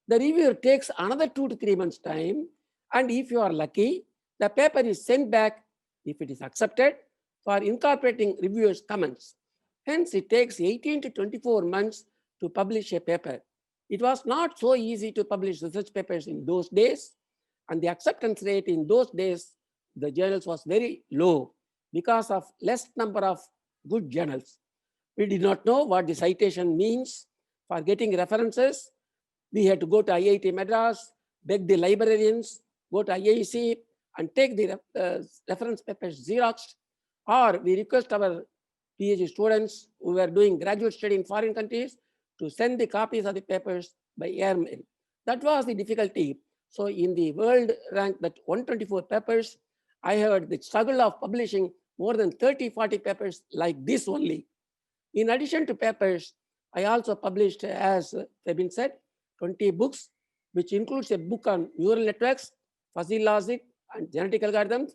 The reviewer takes another 2 to 3 months time, and if you are lucky, the paper is sent back if it is accepted for incorporating reviewers' comments. Hence, it takes 18 to 24 months to publish a paper. It was not so easy to publish research papers in those days, and the acceptance rate in those days, the journals was very low because of less number of good journals. We did not know what the citation means. For getting references, we had to go to IIT Madras, beg the librarians, go to IIC, and take the reference papers Xeroxed, or we request our PhD students who were doing graduate study in foreign countries to send the copies of the papers by airmail. That was the difficulty. So in the world rank that 124 papers, I heard the struggle of publishing more than 30-40 papers like this only. In addition to papers, I also published, as Fabian said, 20 books, which includes a book on neural networks, fuzzy logic, and genetic algorithms,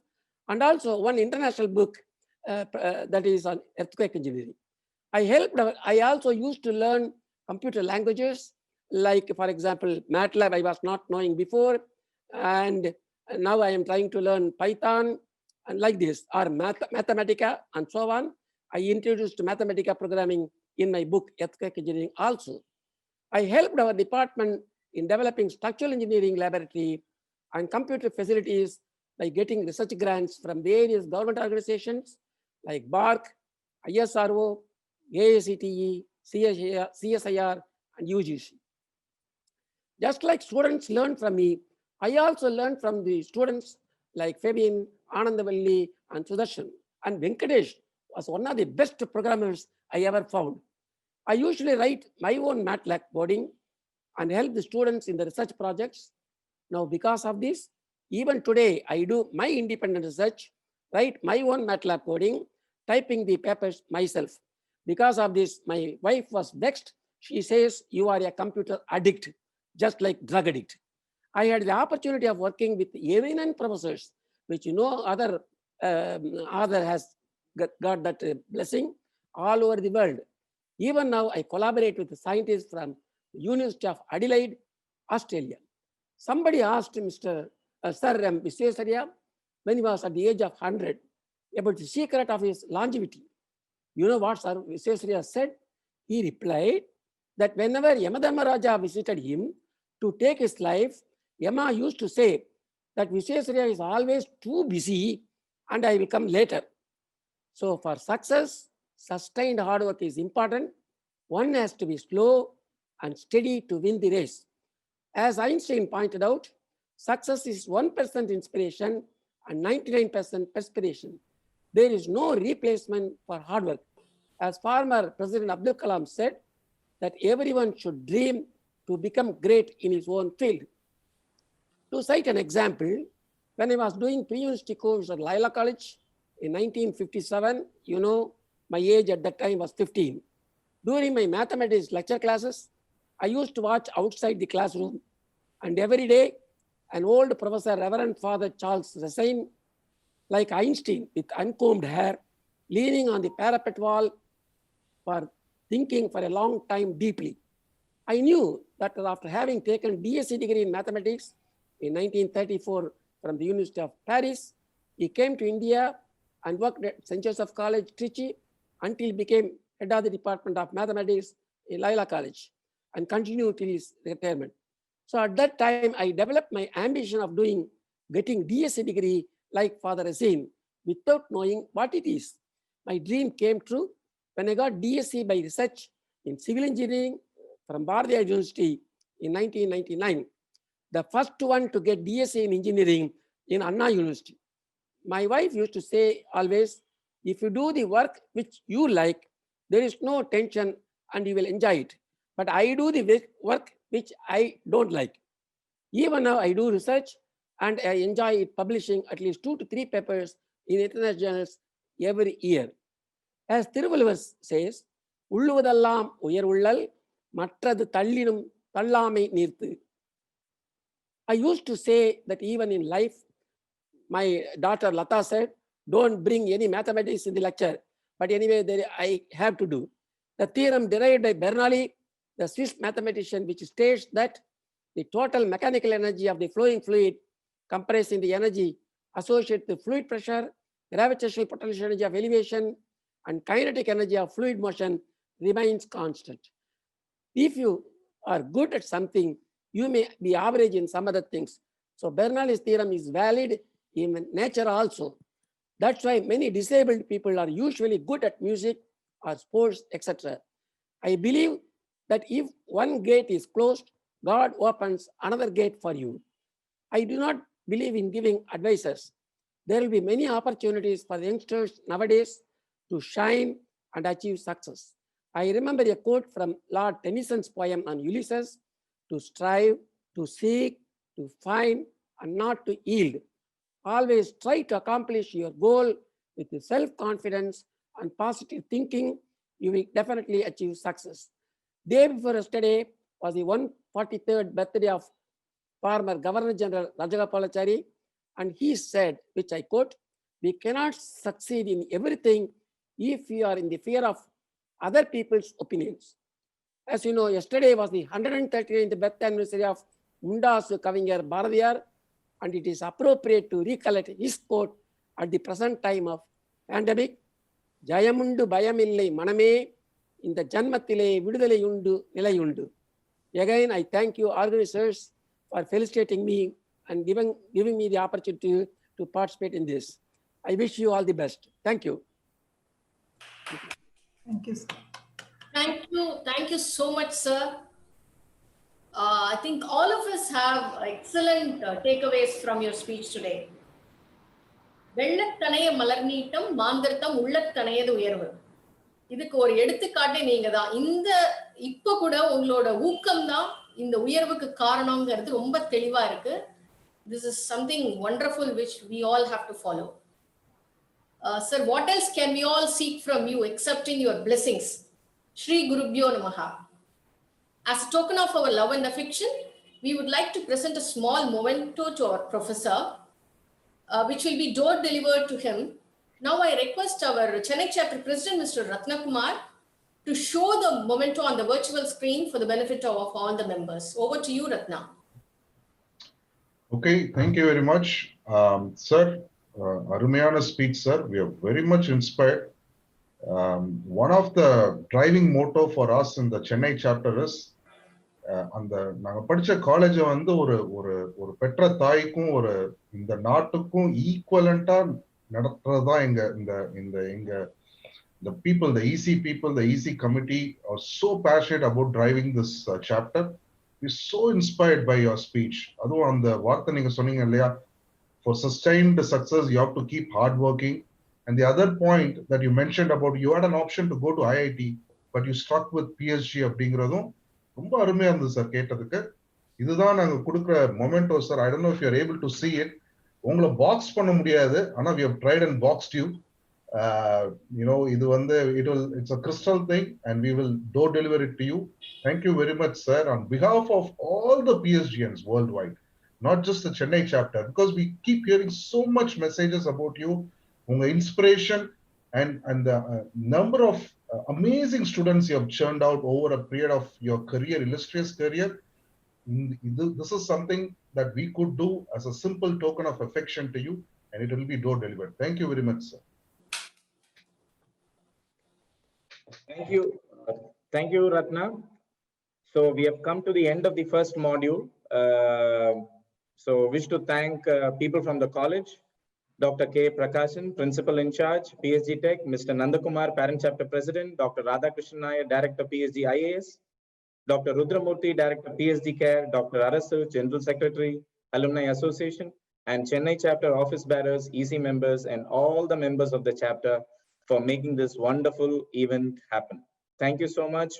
and also one international book that is on earthquake engineering. I also used to learn computer languages, like, for example, MATLAB I was not knowing before, and now I am trying to learn Python, and like this, or Mathematica, and so on. I introduced Mathematica programming in my book, Earthquake Engineering also. I helped our department in developing structural engineering laboratory and computer facilities by getting research grants from various government organizations like BARC, ISRO, AICTE, CSIR, and UGC. Just like students learn from me, I also learned from the students like Fabian, Anandavalli, and Sudarshan. And Venkatesh was one of the best programmers I ever found. I usually write my own MATLAB coding and help the students in the research projects. Now, because of this, even today, I do my independent research, write my own MATLAB coding, typing the papers myself. Because of this, my wife was vexed. She says, "You are a computer addict, just like drug addict." I had the opportunity of working with eminent professors, which no other author has got that blessing all over the world. Even now, I collaborate with the scientists from the University of Adelaide, Australia. Somebody asked Sir M. Visvesvaraya, when he was at the age of 100, about the secret of his longevity. You know what Sir Visvesvaraya said? He replied that whenever Yamadharmaraja visited him to take his life, Yama used to say that Visvesvaraya is always too busy and I will come later. So for success, sustained hard work is important. One has to be slow and steady to win the race. As Einstein pointed out, success is 1% inspiration and 99% perspiration. There is no replacement for hard work. As former President Abdul Kalam said, that everyone should dream to become great in his own field. To cite an example, when I was doing pre-university course at Laila College in 1957, you know, my age at that time was 15. During my mathematics lecture classes, I used to watch outside the classroom, and every day, an old professor, Reverend Father Charles Rasain, like Einstein with uncombed hair, leaning on the parapet wall for thinking for a long time deeply. I knew that after having taken BSc degree in mathematics in 1934 from the University of Paris, He came to India and worked at St. Joseph College, Trichy, until he became head of the Department of Mathematics in Laila College and continued till his retirement. So at that time, I developed my ambition of getting DSc degree like Father Racine without knowing what it is. My dream came true when I got DSc by research in civil engineering from Bharatiya University in 1999. The first one to get DSc in engineering in Anna University. My wife used to say always, if you do the work which you like, there is no tension and you will enjoy it. But I do the work which I don't like. Even now I do research and I enjoy publishing at least 2 to 3 papers in international journals every year. As Thiruvalluvar says, உள்ளுவதெல்லாம் உயர் உள்ளல் மற்றது தள்ளினும் தள்ளாமை நீர்த்து. I used to say that even in life, my daughter Lata said, don't bring any mathematics in the lecture. But anyway, I have to do. The theorem derived by Bernoulli, the Swiss mathematician, which states that the total mechanical energy of the flowing fluid comprising the energy associated with fluid pressure, gravitational potential energy of elevation, and kinetic energy of fluid motion remains constant. If you are good at something, you may be average in some other things. So Bernoulli's theorem is valid in nature also. That's why many disabled people are usually good at music or sports, etc. I believe that if one gate is closed, God opens another gate for you. I do not believe in giving advices. There will be many opportunities for the youngsters nowadays to shine and achieve success. I remember a quote from Lord Tennyson's poem on Ulysses: to strive, to seek, to find, and not to yield. Always try to accomplish your goal with self-confidence and positive thinking. You will definitely achieve success. Day before yesterday was the 143rd birthday of former Governor General Rajagopalachari, and he said, which I quote, "We cannot succeed in everything if we are in the fear of other people's opinions." As you know, yesterday was the 139th birth anniversary of Mundasu Kavingar Bharadiyar, and it is appropriate to recollect his quote at the present time of pandemic. Jayamundu bayamillai maname, inda janmathile vidudalai undu nilai undu. Again, I thank you organizers for felicitating me and giving me the opportunity to participate in this. I wish you all the best. Thank you. Thank you, sir. Thank you so much, sir. I think all of us have excellent takeaways from your speech today. வெள்ளத்தனைய மலர்நீட்டம் மாந்தர்த்தம் உள்ளத்தனையது உயர்வு. இதுக்கு ஒரு எடுத்துக்காட்டே நீங்க தான். இப்ப கூட உங்களோட ஊக்கம் தான் இந்த உயர்வுக்கு காரணம்ங்கிறது ரொம்ப தெளிவா இருக்கு. This is something wonderful which we all have to follow. Sir, what else can we all seek from you accepting your blessings? Shri Gurubhyo Namaha. As a token of our love and affection, we would like to present a small memento to our professor, which will be door delivered to him. Now I request our Chennai chapter president, Mr. Ratna Kumar, to show the memento on the virtual screen for the benefit of all the members. Over to you, Ratna. Okay, thank you very much. Sir, Arumeyana speech, sir. We are very much inspired. One of the driving motto for us in the Chennai chapter is அந்த நாங்க படிச்ச காலேஜை வந்து ஒரு பெற்ற தாய்க்கும் இந்த நாட்டுக்கும் ஈக்குவலண்டா நடத்துறதுதான் the people, the EC people, the EC committee are so passionate about driving this chapter. We're so inspired by your speech. அதுவும் அந்த வார்த்தை நீங்க சொன்னீங்க இல்லையா, for sustained success you have to keep hard working. And the other point that you mentioned about you had an option to go to IIT, but you stuck with PSG அப்படிங்கிறதும் ரொம்ப அருமையா இருந்தது சார் கேட்டதுக்கு. இதுதான் நாங்க கொடுக்குற memento sir. I don't know if you're able to see it. உங்களை box பண்ண முடியாது, ஆனா we have tried and boxed you. இது வந்து it's a crystal thing and we will door deliver it to you. Thank you very much, sir, on behalf of all the PSGNs worldwide, not just the Chennai chapter, because we keep hearing so much messages about you, your inspiration, and the number of amazing students you have churned out over a period of your career, illustrious career. This is something that we could do as a simple token of affection to you, and it will be door delivered. Thank you very much, sir. Thank you. Thank you, Ratna. So we have come to the end of the first module. So wish to thank people from the college, Dr. K. Prakashan, Principal in Charge, PSG Tech, Mr. Nandakumar, Parent Chapter President, Dr. Radhakrishnan Nair, Director, PSG IAS, Dr. Rudramurthy, Director, PSG Care, Dr. Arasu, General Secretary, Alumni Association, and Chennai Chapter Office Bearers, EC members, and all the members of the chapter for making this wonderful event happen. Thank you so much.